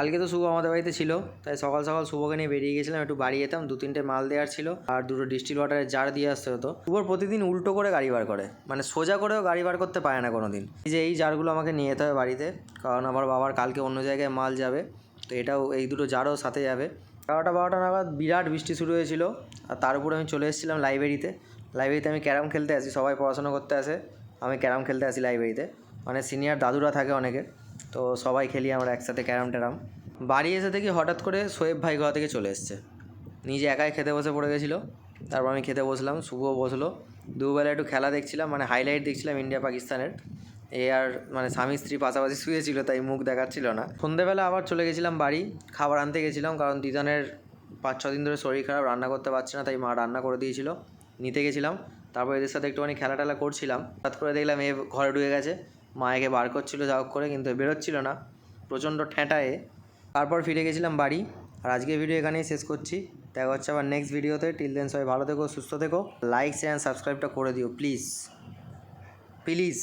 কালকে তো শুভ আমাদের বাড়িতে ছিল, তাই সকাল সকাল শুভকে নিয়ে বেরিয়ে গেছিলাম, একটু বাড়ি যেতাম, 2-3টে মাল দেওয়ার ছিল আর 2টো ডিস্টিল ওয়াটারের জার দিয়ে আসতে হতো। শুভর প্রতিদিন উল্টো করে গাড়ি বার করে, মানে সোজা করেও গাড়ি বার করতে পারে না কোনো দিন। এই জারগুলো আমাকে নিয়ে যেতে হবে বাড়িতে, কারণ আমার বাবার কালকে অন্য জায়গায় মাল যাবে, তো এটাও এই দুটো জারও সাথে যাবে। 11টা-12টা নাগাদ বিরাট বৃষ্টি শুরু হয়েছিল, আর তার উপরে আমি চলে এসেছিলাম লাইব্রেরিতে আমি ক্যারাম খেলতে আসি, সবাই পড়াশোনা করতে আসে, আমি ক্যারাম খেলতে আসি লাইব্রেরিতে। মানে সিনিয়র দাদুরা থাকে অনেকে, তো সবাই খেলি আমরা একসাথে ক্যারাম ট্যারাম। বাড়ি এসে দেখি হঠাৎ করে সোয়েব ভাই ঘর থেকে চলে এসছে, নিজে একাই খেতে বসে পড়ে গেছিলো। তারপর আমি খেতে বসলাম, শুভও বসলো, দুবেলা একটু খেলা দেখছিলাম, মানে হাইলাইট দেখছিলাম ইন্ডিয়া পাকিস্তানের। আর মানে স্বামী স্ত্রী পাশাপাশি শুয়েছিল, তাই মুখ দেখাচ্ছিল না। সন্ধ্যেবেলা আবার চলে গেছিলাম বাড়ি, খাবার আনতে গেছিলাম, কারণ দিদানের 5-6 দিন ধরে শরীর খারাপ, রান্না করতে পারছে না, তাই মা রান্না করে দিয়েছিল, নিতে গেছিলাম। তারপর এদের সাথে একটুখানি খেলা টেলা করছিলাম, হঠাৎ করে দেখলাম এ ঘরে ঢুকে গেছে, মায়েকে বার করছিল যা হোক করে, কিন্তু বেরোচ্ছিল না, প্রচণ্ড ঠেঁটায়ে। তারপর ফিরে গেছিলাম বাড়ি। আর আজকের ভিডিও এখানেই শেষ করছি, দেখা হচ্ছে আবার নেক্সট ভিডিওতে। টিল দেন সবাই ভালো থেকো, সুস্থ থেকো, লাইক শেয়ার সাবস্ক্রাইবটা করে দিও প্লিজ প্লিজ।